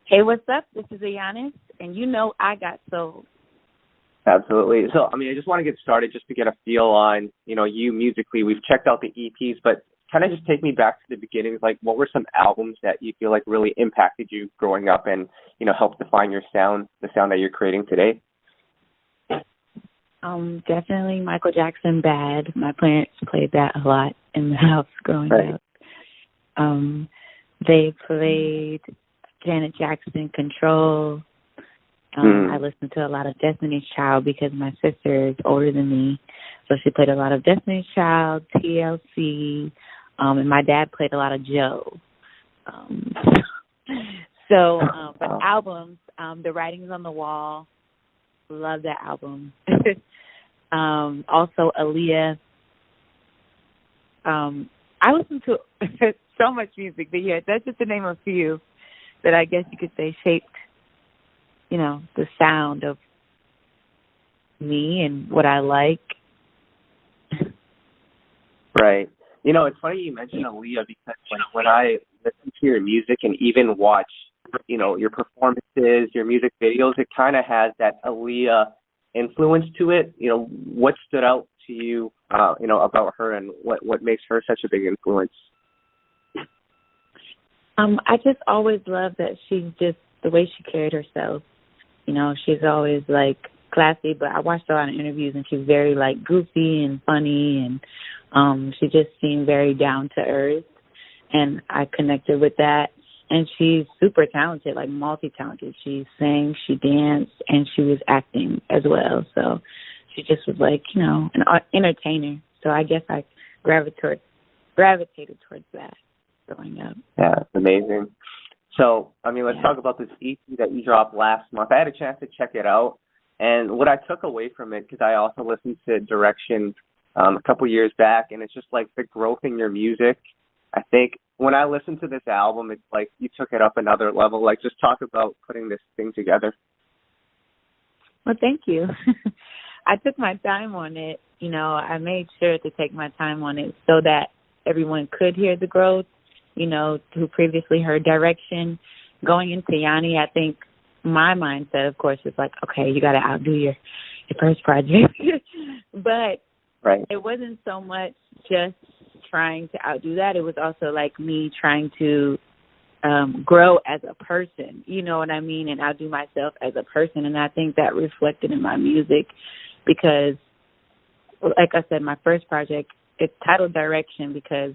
Hey, what's up? This is Ayanis, and you know I got soul. Absolutely. So, I just want to get started just to get a feel on, you musically. We've checked out the EPs, but kind of just take me back to the beginnings. Like, what were some albums that you feel like really impacted you growing up and, helped define your sound, the sound that you're creating today? Definitely Michael Jackson, Bad. My parents played that a lot in the house growing up. They played Janet Jackson, Control. I listened to a lot of Destiny's Child because my sister is older than me, so she played a lot of Destiny's Child, TLC, and my dad played a lot of Joe. For albums, The Writings on the Wall, love that album. Also, Aaliyah. I listen to so much music, but yeah, that's just to name a few that I guess you could say shaped, the sound of me and what I like. Right. It's funny you mentioned Aaliyah because when I listen to your music and even watch, your performances, your music videos, it kind of has that Aaliyah influence to it. What stood out to you, about her and what makes her such a big influence? I just always loved that she's just the way she carried herself. She's always like classy, but I watched a lot of interviews and she's very like goofy and funny, and she just seemed very down to earth, and I connected with that. And she's super talented, like multi-talented. She sang, she danced, and she was acting as well. So she just was like, an entertainer. So I guess I gravitated towards that growing up. Yeah, it's amazing. So, let's talk about this EP that you dropped last month. I had a chance to check it out, and what I took away from it, because I also listened to Direction a couple years back, and it's just like the growth in your music. I think when I listened to this album, it's like you took it up another level. Like, just talk about putting this thing together. Well, thank you. I took my time on it. I made sure to take my time on it so that everyone could hear the growth, who previously heard Direction. Going into Yanni, I think my mindset, of course, is like, okay, you got to outdo your first project. But It wasn't so much just trying to outdo that. It was also like me trying to grow as a person, you know what I mean, and outdo myself as a person. And I think that reflected in my music because, like I said, my first project, it's titled Direction because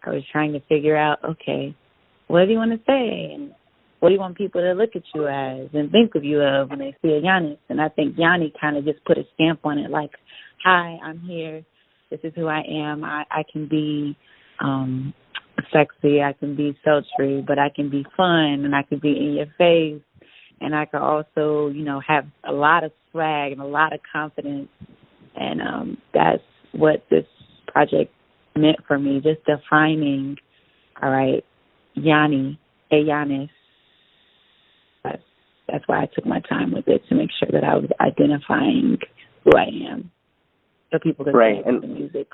I was trying to figure out, okay, what do you want to say? And what do you want people to look at you as and think of you of when they see a Ayanis? And I think Yanni kind of just put a stamp on it like, hi, I'm here. This is who I am. I can be sexy. I can be sultry, but I can be fun, and I can be in your face. And I can also, have a lot of swag and a lot of confidence. And that's what this project meant for me, just defining, all right, Yanni, Ayanis. That's why I took my time with it, to make sure that I was identifying who I am, so people could see the music.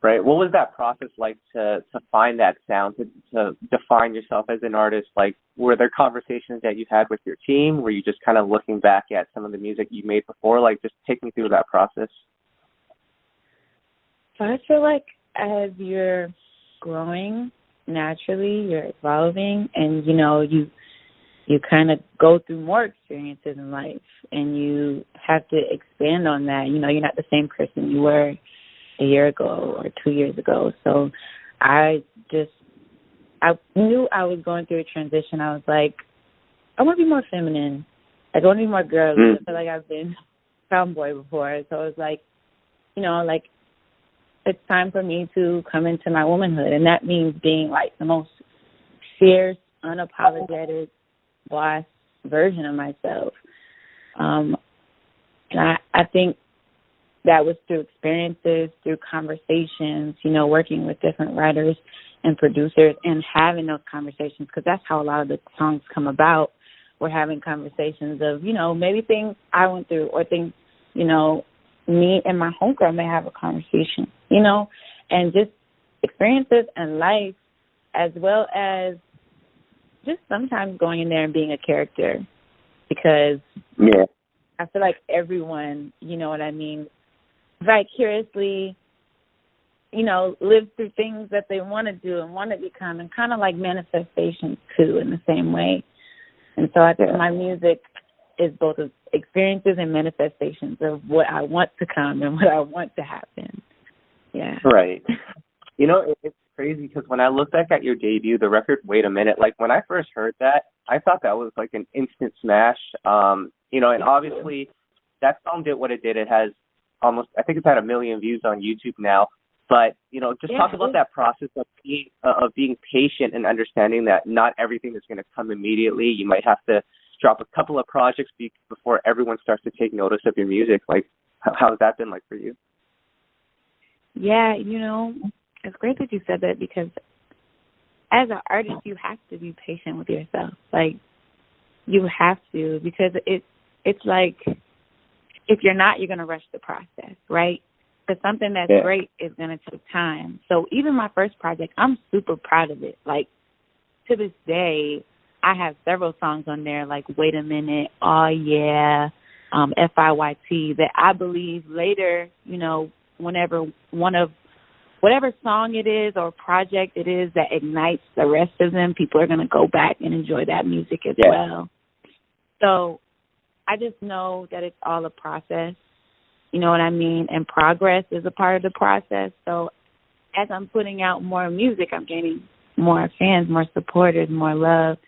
Right. What was that process like to find that sound, to define yourself as an artist? Like, were there conversations that you had with your team? Were you just kind of looking back at some of the music you made before? Like, just take me through that process. So I feel like as you're growing naturally, you're evolving, and, you kind of go through more experiences in life, and you have to expand on that. You're not the same person you were a year ago or 2 years ago. So I knew I was going through a transition. I was like, I want to be more feminine. I want to be more girly. I feel like I've been tomboy before. So it was like, it's time for me to come into my womanhood. And that means being like the most fierce, unapologetic, boss version of myself. And I think that was through experiences, through conversations, working with different writers and producers and having those conversations, because that's how a lot of the songs come about. We're having conversations of, maybe things I went through or things, me and my homegirl may have a conversation, and just experiences in life, as well as just sometimes going in there and being a character, because Yeah. I feel like everyone, you know what I mean, vicariously, you know, lives through things that they want to do and want to become, and kind of like manifestations too in the same way. And so I think my music is both of experiences and manifestations of what I want to come and what I want to happen. Yeah. Right. You know, it's crazy because when I look back at your debut, the record Wait a Minute, like when I first heard that, I thought that was like an instant smash. You know, and obviously that song did what it did. It has almost, I think it's had 1 million views on YouTube now. But, you know, just talk about that process of being patient and understanding that not everything is going to come immediately. You might have to drop a couple of projects before everyone starts to take notice of your music. Like, how's that been like for you? Yeah, you know, it's great that you said that, because as an artist, you have to be patient with yourself. Like, you have to, because it's like, if you're not, you're going to rush the process, right? Because something that's great is going to take time. So even my first project, I'm super proud of it. Like, to this day, I have several songs on there, like Wait a Minute, Oh Yeah, FIYT, that I believe later, you know, whenever whatever song it is or project it is that ignites the rest of them, people are going to go back and enjoy that music as well. So I just know that it's all a process, you know what I mean? And progress is a part of the process. So as I'm putting out more music, I'm gaining more fans, more supporters, more love.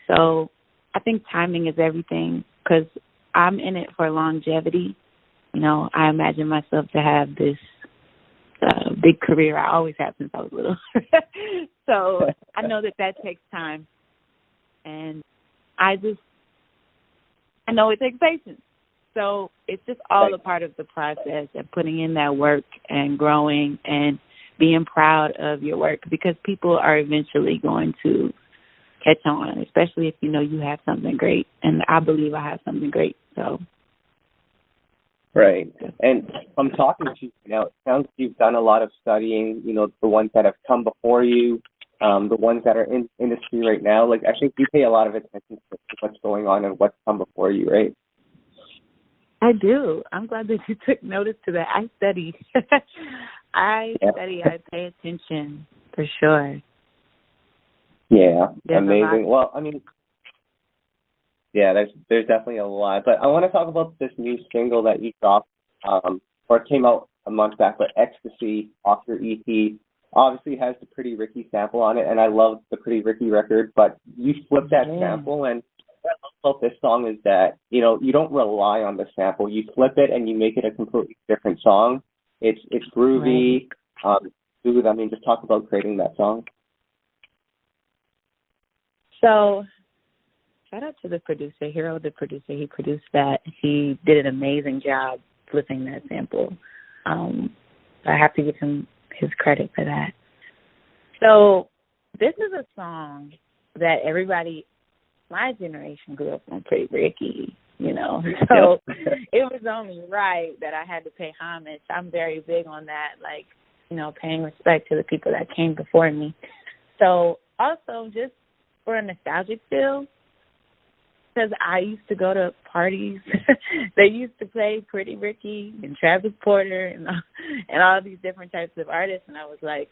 So I think timing is everything, because I'm in it for longevity. You know, I imagine myself to have this big career. I always have since I was little. So I know that takes time. And I know it takes patience. So it's just all a part of the process and putting in that work and growing and being proud of your work, because people are eventually going to catch on, especially if you know you have something great. And I believe I have something great. So. Right. And I'm talking to you now. It sounds like you've done a lot of studying, you know, the ones that have come before you, the ones that are in industry right now. Like, I think you pay a lot of attention to what's going on and what's come before you, right? I do. I'm glad that you took notice to that. I study. I pay attention for sure. Yeah, amazing. Well, I mean, yeah, there's definitely a lot. But I want to talk about this new single that you dropped, or it came out a month back, but Ectasy off your EP. Obviously has the Pretty Ricky sample on it, and I love the Pretty Ricky record, but you flipped that sample, and what I love about this song is that, you know, you don't rely on the sample. You flip it and you make it a completely different song. It's groovy. Smooth. I mean, just talk about creating that song. So, shout out to the producer, Hero, the producer. He produced that. He did an amazing job flipping that sample. So I have to give him his credit for that. So this is a song that everybody, my generation, grew up on Pretty Ricky, you know. So it was only right that I had to pay homage. I'm very big on that, like, you know, paying respect to the people that came before me. So also just for a nostalgic feel, because I used to go to parties. They used to play Pretty Ricky and Travis Porter and all these different types of artists, and I was like,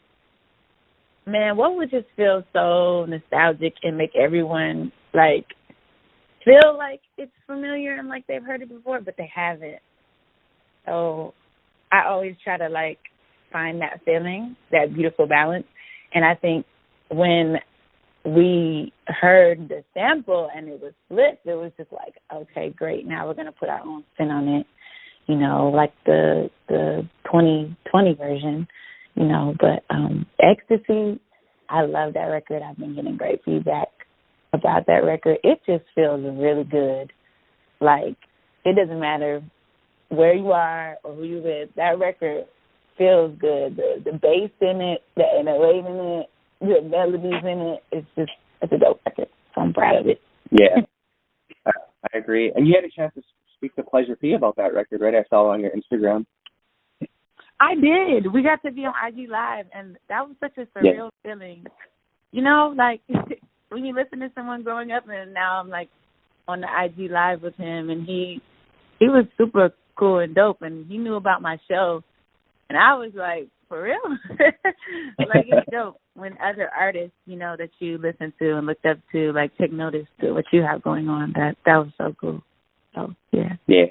man, what would just feel so nostalgic and make everyone, like, feel like it's familiar and like they've heard it before, but they haven't. So I always try to, like, find that feeling, that beautiful balance. And I think when we heard the sample and it was flipped, it was just like, okay, great, now we're going to put our own spin on it, you know, like the 2020 version, you know. But Ectasy, I love that record. I've been getting great feedback about that record. It just feels really good. Like, it doesn't matter where you are or who you with, that record feels good. The bass in it, the 808 in it, the melodies in it, it's a dope record. So I'm proud of it. Yeah, I agree. And you had a chance to speak to Pleasure P about that record, right? I saw on your Instagram. I did. We got to be on IG Live, and that was such a surreal feeling. You know, like, when you listen to someone growing up, and now I'm like on the IG Live with him, and he was super cool and dope, and he knew about my show, and I was like, for real? Like, it's dope when other artists, you know, that you listen to and looked up to, like, take notice to what you have going on. That was so cool. So, yeah. Yeah.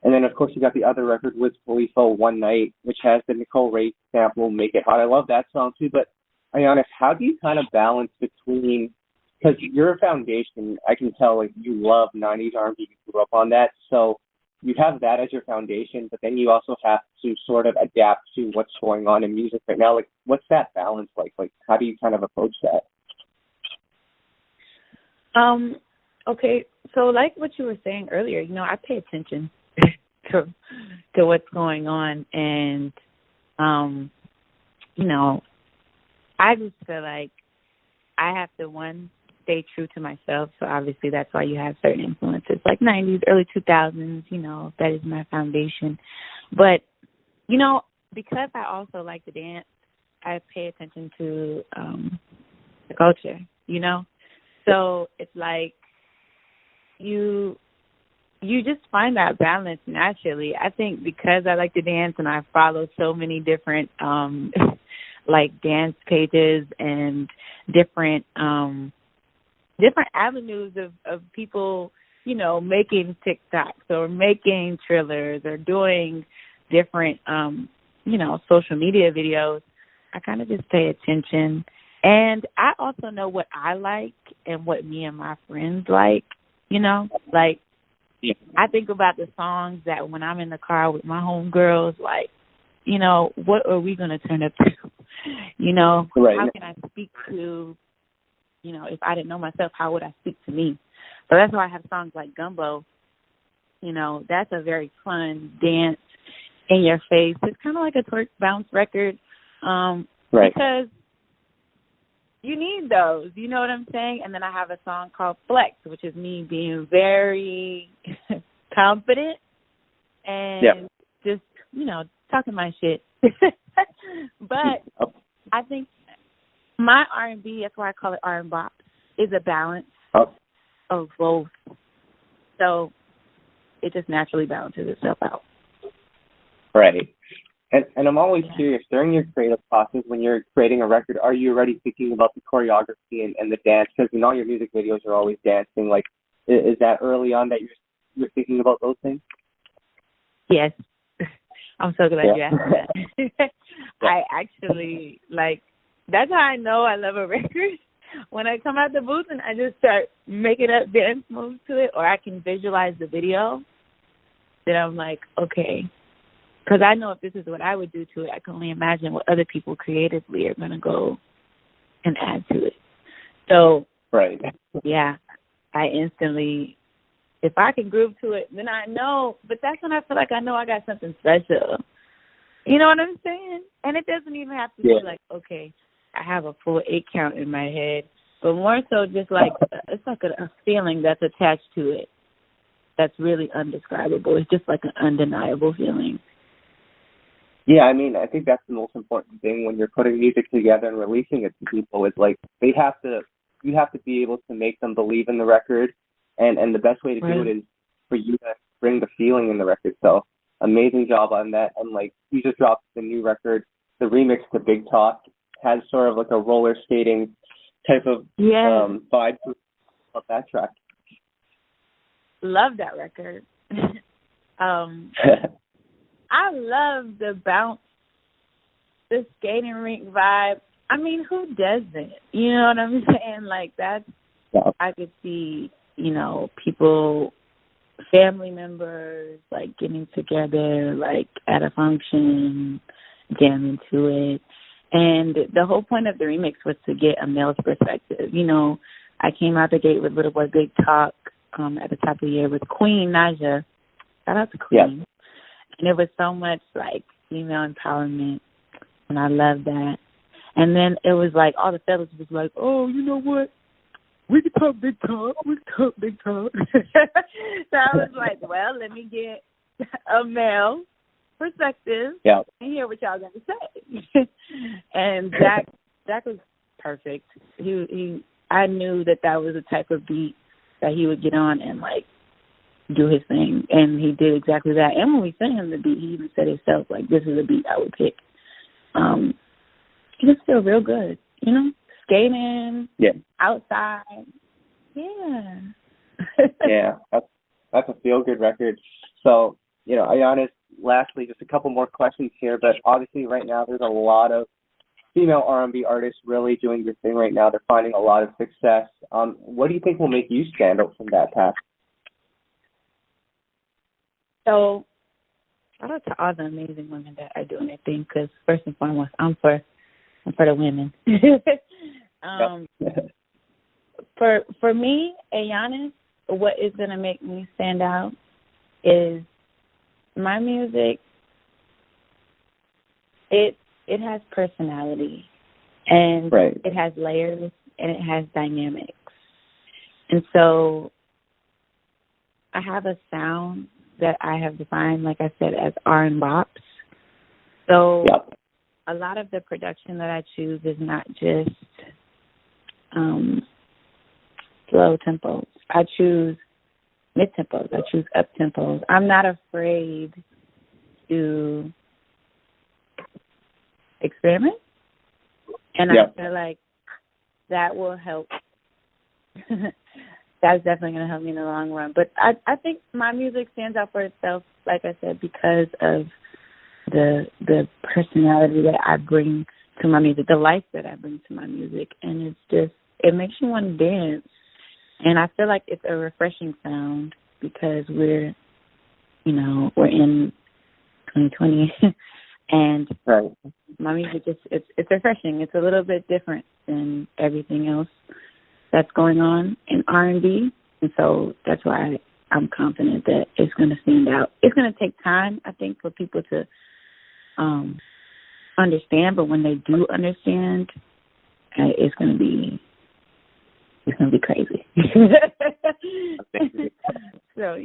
And then, of course, you got the other record with Khalifa, One Night, which has the Nicole Ray sample, Make It Hot. I love that song, too. But, Ayanis, how do you kind of balance between, because your foundation, I can tell, like, you love 90s R&B, you grew up on that, so you have that as your foundation, but then you also have to sort of adapt to what's going on in music right now. Like, what's that balance like? Like, how do you kind of approach that? Okay, so like what you were saying earlier, you know, I pay attention to what's going on, and you know, I just feel like I have to, one, stay true to myself. So obviously that's why you have certain influences like 90s, early 2000s, you know, that is my foundation. But, you know, because I also like to dance, I pay attention to the culture, you know. So it's like you just find that balance naturally. I think because I like to dance and I follow so many different like dance pages and different avenues of people, you know, making TikToks or making Trillers or doing different, you know, social media videos, I kind of just pay attention. And I also know what I like and what me and my friends like, you know, like, yeah. I think about the songs that when I'm in the car with my homegirls, like, you know, what are we going to turn up to? You know, right. How can I speak to, you know, if I didn't know myself, how would I speak to me? So that's why I have songs like Gumbo. You know, that's a very fun dance in your face. It's kind of like a twerk bounce record, right. Because you need those, you know what I'm saying? And then I have a song called Flex, which is me being very confident and just, you know, talking my shit. But I think my R&B, that's why I call it R&Bop, is a balance of both. So it just naturally balances itself out. Right. And I'm always curious, during your creative process, when you're creating a record, are you already thinking about the choreography and the dance? Because in all your music videos, you're always dancing. Like, is that early on that you're thinking about those things? Yes. I'm so glad you asked that. I actually, like, that's how I know I love a record. When I come out the booth and I just start making up dance moves to it, or I can visualize the video, then I'm like, okay. Because I know if this is what I would do to it, I can only imagine what other people creatively are going to go and add to it. So, right. Yeah, I instantly, if I can groove to it, then I know, but that's when I feel like I know I got something special. You know what I'm saying? And it doesn't even have to be like, okay, I have a full 8 count in my head, but more so just like, it's like a feeling that's attached to it that's really undescribable. It's just like an undeniable feeling. Yeah, I mean, I think that's the most important thing when you're putting music together and releasing it to people. Is like you have to be able to make them believe in the record, and the best way to do it is for you to bring the feeling in the record. So amazing job on that. And like you just dropped the new record, the remix to Big Talk has sort of like a roller skating type of vibe to that track. Love that record. I love the bounce, the skating rink vibe. I mean, who doesn't? You know what I'm saying? Like, that's, I could see, you know, people, family members, like, getting together, like, at a function, jamming to it. And the whole point of the remix was to get a male's perspective. You know, I came out the gate with Little Boy Big Talk at the top of the year with Queen Naja. Shout out to Queen. Yeah. And it was so much, like, female empowerment, and I love that. And then it was like, all the fellas was like, oh, you know what? We can talk big talk. We can talk big talk. So I was like, well, let me get a male perspective and hear what y'all got to say. And Zach was perfect. He I knew that was the type of beat that he would get on and like do his thing, and he did exactly that. And when we sent him the beat, he even said himself, like, this is a beat I would pick. It just feel real good, you know, skating, outside, yeah, that's a feel good record. So, you know, Ayanis, lastly, just a couple more questions here, but obviously right now there's a lot of female R&B artists really doing their thing right now. They're finding a lot of success. What do you think will make you stand out from that path? So, shout out to all the amazing women that are doing their thing, because first and foremost, I'm for the women. For me, Ayanis, what is going to make me stand out is my music. It has personality, and it has layers, and it has dynamics. And so I have a sound that I have defined, like I said, as R&Bop. So a lot of the production that I choose is not just slow tempos. I choose mid-tempos. I choose up-tempos. I'm not afraid to experiment, and I feel like that will help. That's definitely going to help me in the long run. But I think my music stands out for itself, like I said, because of the personality that I bring to my music, the life that I bring to my music. And it's just, it makes you want to dance. And I feel like it's a refreshing sound because we're in 2020. And my music, it's refreshing. It's a little bit different than everything else that's going on in R&B, and so that's why I'm confident that it's going to stand out. It's going to take time, I think, for people to understand, but when they do understand, it's going to be crazy. So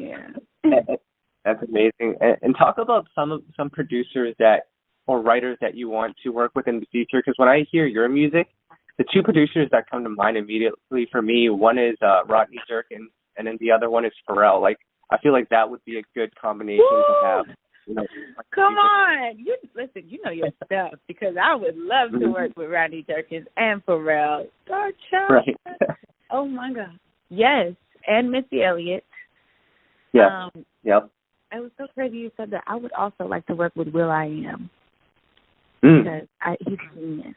that's amazing. And talk about some producers or writers that you want to work with in the future, because when I hear your music, the two producers that come to mind immediately for me, one is Rodney Jerkins, and then the other one is Pharrell. Like, I feel like that would be a good combination to have. You know, come on, listen, you know your stuff, because I would love to work with Rodney Jerkins and Pharrell. Right. Oh my God, yes, and Missy Elliott. Yeah. Yep. It was so crazy you said that. I would also like to work with Will.i.am because he's a genius.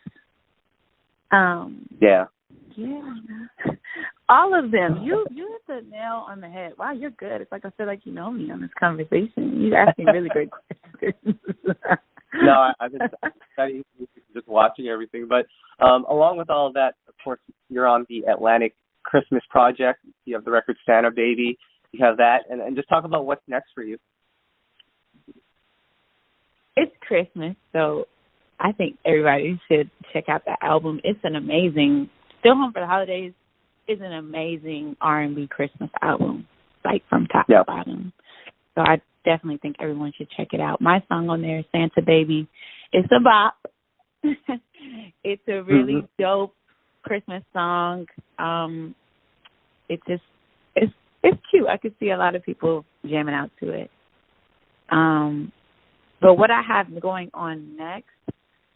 All of them. You hit the nail on the head. Wow, you're good. It's like I feel like you know me on this conversation. You're asking really great questions. No, I've been studying, just watching everything. But along with all of that, of course, you're on the Atlantic Christmas project. You have the record Santa Baby. You have that, and just talk about what's next for you. It's Christmas, so I think everybody should check out that album. It's an amazing, Still Home for the Holidays is an amazing R&B Christmas album, like from top to bottom. So I definitely think everyone should check it out. My song on there, Santa Baby, it's a bop. It's a really dope Christmas song. It's cute. I could see a lot of people jamming out to it. But what I have going on next,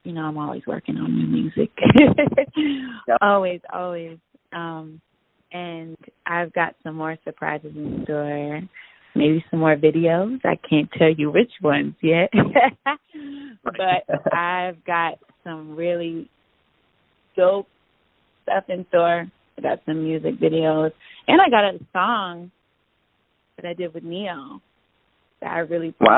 I'm always working on new music. Always. And I've got some more surprises in store. Maybe some more videos. I can't tell you which ones yet. But I've got some really dope stuff in store. I got some music videos. And I got a song that I did with Neo that I really think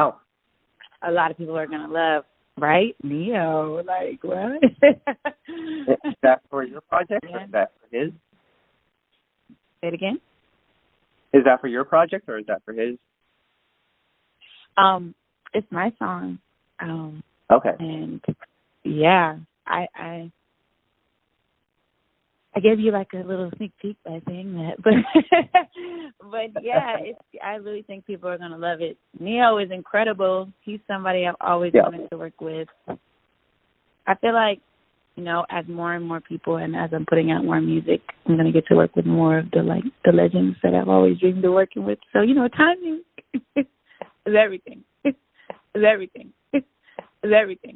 a lot of people are going to love. Right? Neo. Like, what? Is that for your project or is that for his? Say it again? Is that for your project or is that for his? It's my song. Okay. And I gave you like a little sneak peek by saying that, but I really think people are gonna love it. Neo is incredible. He's somebody I've always wanted to work with. I feel like you know, as more and more people and as I'm putting out more music, I'm going to get to work with more of the legends that I've always dreamed of working with. So, you know, timing is everything. It's everything. It's everything.